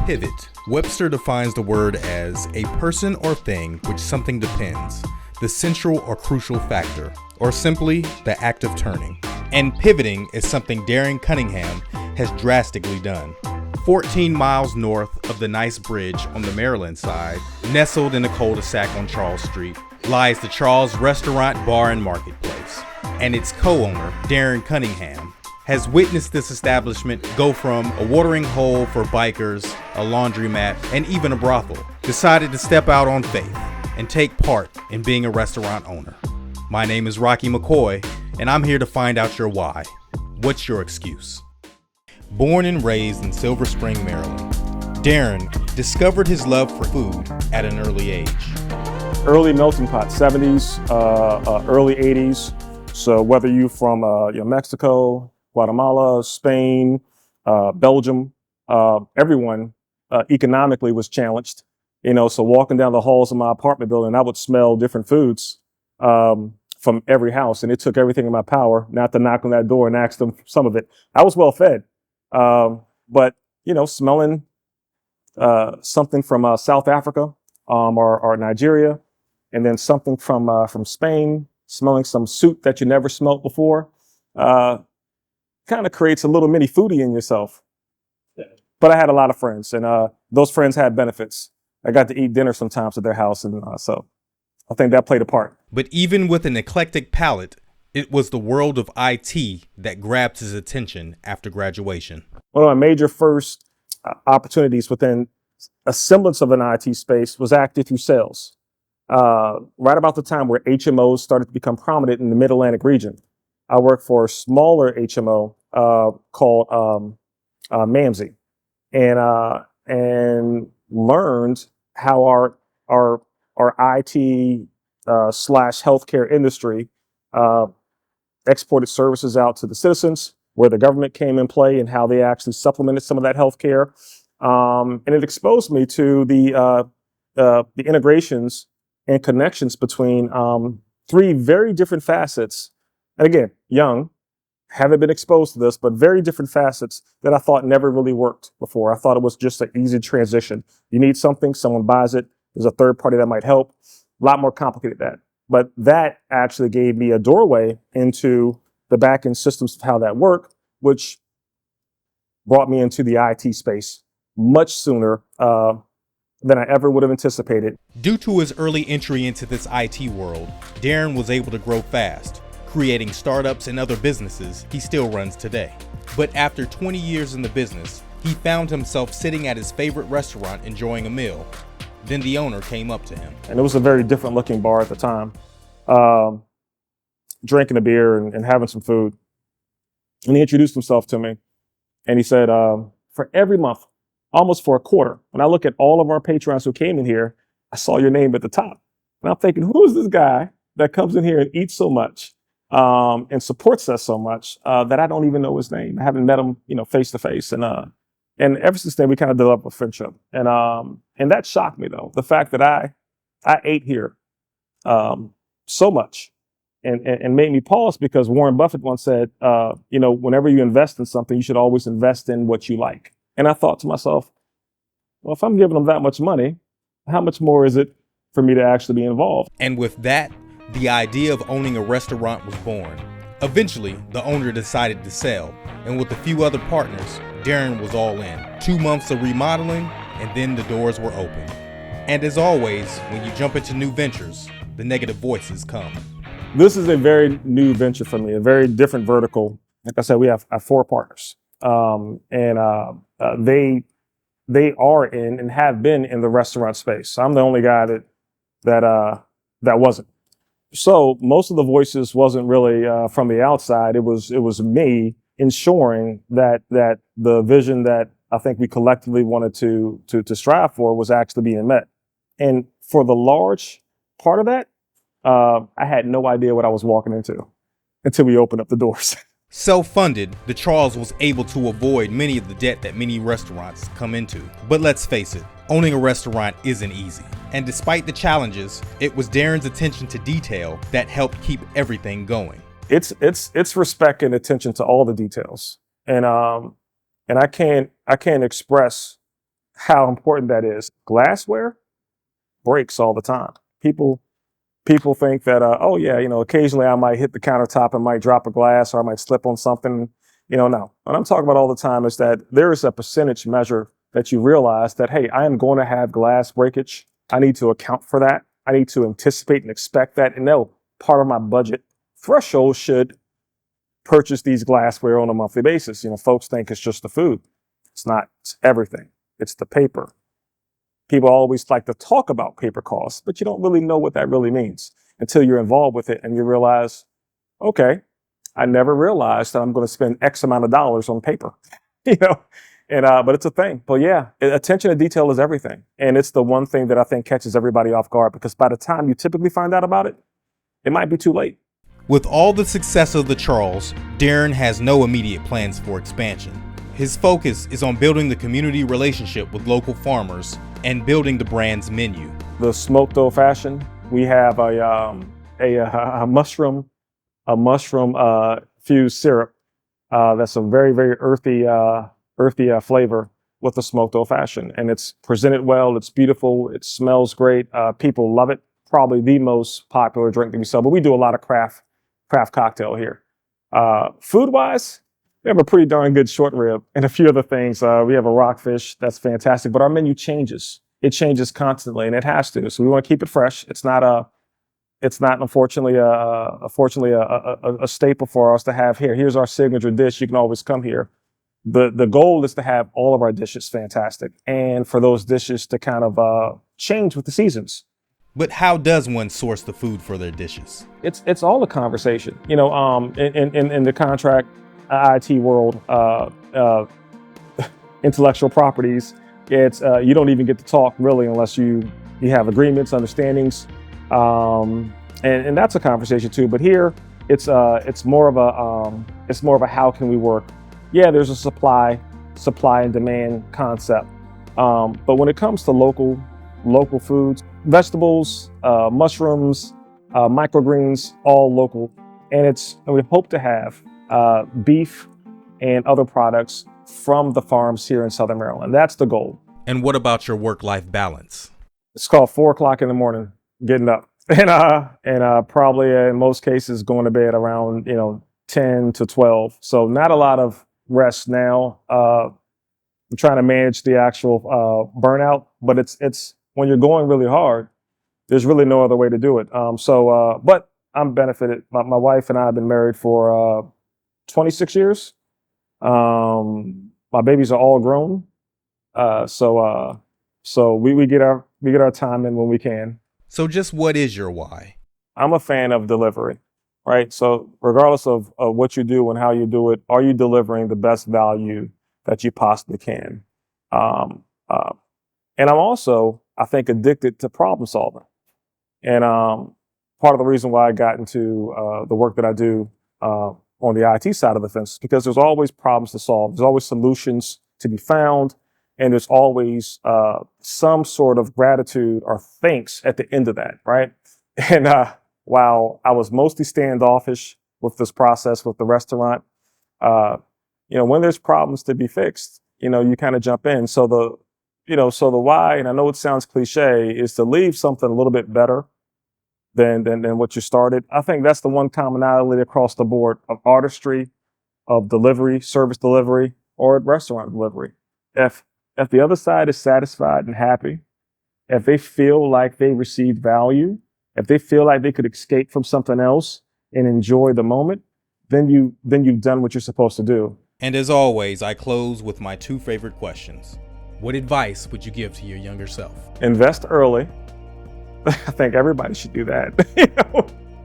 Pivot. Webster defines the word as a person or thing which something depends, the central or crucial factor, or simply the act of turning. And pivoting is something Darrin Cunningham has drastically done. 14 miles north of the Nice Bridge on the Maryland side, nestled in a cul-de-sac on Charles Street, lies the Charles Restaurant, Bar, and Marketplace. And its co-owner, Darrin Cunningham, has witnessed this establishment go from a watering hole for bikers, a laundromat, and even a brothel. Decided to step out on faith and take part in being a restaurant owner. My name is Rocky McCoy, and I'm here to find out your why. What's your excuse? Born and raised in Silver Spring, Maryland, Darrin discovered his love for food at an early age. Early melting pot, 70s, early 80s. So whether you're from Mexico, Guatemala, Spain, Belgium, everyone economically was challenged. So walking down the halls of my apartment building, I would smell different foods from every house, and it took everything in my power not to knock on that door and ask them for some of it. I was well fed, but smelling something from South Africa or Nigeria, and then something from Spain, smelling some soup that you never smelt before, kind of creates a little mini foodie in yourself. But I had a lot of friends, and those friends had benefits. I got to eat dinner sometimes at their house, and so I think that played a part. But even with an eclectic palate, it was the world of IT that grabbed his attention after graduation. One of my major first opportunities within a semblance of an IT space was actually through sales. Right about the time where HMOs started to become prominent in the Mid-Atlantic region. I worked for a smaller HMO called Mamsie, and learned how our IT slash healthcare industry exported services out to the citizens, where the government came in play and how they actually supplemented some of that healthcare. And it exposed me to the integrations and connections between three very different facets. And again, young, haven't been exposed to this, but very different facets that I thought never really worked before. I thought it was just an easy transition. You need something, someone buys it, there's a third party that might help. A lot more complicated than that. But that actually gave me a doorway into the back-end systems of how that worked, which brought me into the IT space much sooner than I ever would have anticipated. Due to his early entry into this IT world, Darrin was able to grow fast, creating startups and other businesses he still runs today. But after 20 years in the business, he found himself sitting at his favorite restaurant enjoying a meal. Then the owner came up to him. And it was a very different looking bar at the time. Drinking a beer and having some food. And he introduced himself to me. And he said, for every month, almost for a quarter, when I look at all of our patrons who came in here, I saw your name at the top. And I'm thinking, who is this guy that comes in here and eats so much and supports us so much that I don't even know his name? I haven't met him, face to face. And ever since then, we kind of developed a friendship. And that shocked me, though. The fact that I ate here so much and made me pause, because Warren Buffett once said, whenever you invest in something, you should always invest in what you like. And I thought to myself, well, if I'm giving them that much money, how much more is it for me to actually be involved? And with that, the idea of owning a restaurant was born. Eventually, the owner decided to sell, and with a few other partners, Darrin was all in. 2 months of remodeling, and then the doors were open. And as always, when you jump into new ventures, the negative voices come. This is a very new venture for me, a very different vertical. Like I said, we have 4 partners, they are in and have been in the restaurant space. I'm the only guy that wasn't. So most of the voices wasn't really from the outside. It was me ensuring that the vision that I think we collectively wanted to strive for was actually being met. And for the large part of that, I had no idea what I was walking into until we opened up the doors. Self-funded, the Charles was able to avoid many of the debt that many restaurants come into. But let's face it, owning a restaurant isn't easy. And despite the challenges, it was Darrin's attention to detail that helped keep everything going. It's respect and attention to all the details. And I can't express how important that is. Glassware breaks all the time. People think that, oh yeah, occasionally I might hit the countertop and might drop a glass or I might slip on something. No. What I'm talking about all the time is that there is a percentage measure that you realize that, hey, I am going to have glass breakage. I need to account for that. I need to anticipate and expect that. And no, part of my budget threshold should purchase these glassware on a monthly basis. Folks think it's just the food. It's not. It's everything. It's the paper. People always like to talk about paper costs, but you don't really know what that really means until you're involved with it and you realize, okay, I never realized that I'm going to spend X amount of dollars on paper, but it's a thing. But yeah, attention to detail is everything. And it's the one thing that I think catches everybody off guard, because by the time you typically find out about it, it might be too late. With all the success of the Charles, Darrin has no immediate plans for expansion. His focus is on building the community relationship with local farmers and building the brand's menu. The smoked old fashioned, we have a mushroom fused syrup that's a very, very earthy flavor with the smoked old fashioned, and it's presented well. It's beautiful. It smells great. People love it. Probably the most popular drink that we sell. But we do a lot of craft cocktail here. Food wise, we have a pretty darn good short rib and a few other things. We have a rockfish that's fantastic, but our menu changes. It changes constantly, and it has to. So we want to keep it fresh. It's not unfortunately a staple for us to have here. Here's our signature dish. You can always come here. The goal is to have all of our dishes fantastic, and for those dishes to kind of change with the seasons. But how does one source the food for their dishes? It's all a conversation. In the contract IT world, intellectual properties, it's you don't even get to talk really unless you have agreements, understandings, and that's a conversation too. But here it's more of a how can we work? Yeah, there's a supply and demand concept, but when it comes to local foods, vegetables, mushrooms, microgreens, all local, and we hope to have beef and other products from the farms here in Southern Maryland. That's the goal. And what about your work-life balance? It's called 4 o'clock in the morning, getting up, and probably in most cases going to bed around 10 to 12. So not a lot of rest now. I'm trying to manage the actual burnout, but it's when you're going really hard, there's really no other way to do it. But I'm benefited. My wife and I have been married for 26 years. My babies are all grown. So we get our time in when we can. So just what is your why? I'm a fan of delivery, right? So regardless of what you do and how you do it, are you delivering the best value that you possibly can? And I'm also, I think, addicted to problem solving. And part of the reason why I got into the work that I do on the IT side of the fence is because there's always problems to solve. There's always solutions to be found. And there's always some sort of gratitude or thanks at the end of that, right? And while I was mostly standoffish with this process with the restaurant, when there's problems to be fixed, you kind of jump in. So the why, and I know it sounds cliche, is to leave something a little bit better than what you started. I think that's the one commonality across the board of artistry, of delivery, service delivery, or restaurant delivery. If the other side is satisfied and happy, if they feel like they received value, if they feel like they could escape from something else and enjoy the moment, then you've done what you're supposed to do. And as always, I close with my 2 favorite questions. What advice would you give to your younger self? Invest early. I think everybody should do that.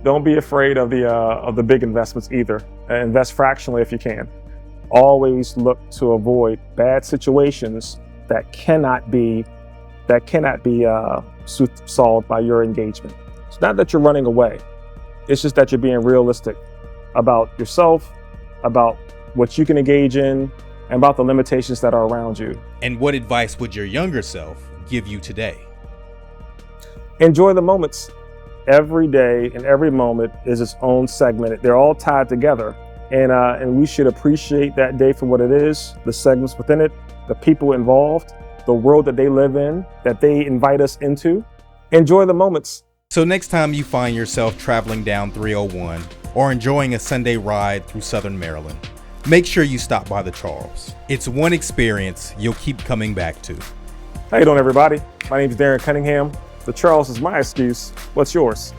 Don't be afraid of the big investments either. Invest fractionally if you can. Always look to avoid bad situations that cannot be solved by your engagement. It's not that you're running away. It's just that you're being realistic about yourself, about what you can engage in, and about the limitations that are around you. And what advice would your younger self give you today? Enjoy the moments. Every day and every moment is its own segment. They're all tied together. And we should appreciate that day for what it is, the segments within it, the people involved, the world that they live in, that they invite us into. Enjoy the moments. So next time you find yourself traveling down 301 or enjoying a Sunday ride through Southern Maryland, make sure you stop by the Charles. It's one experience you'll keep coming back to. How you doing, everybody? My name is Darrin Cunningham. The Charles is my excuse. What's yours?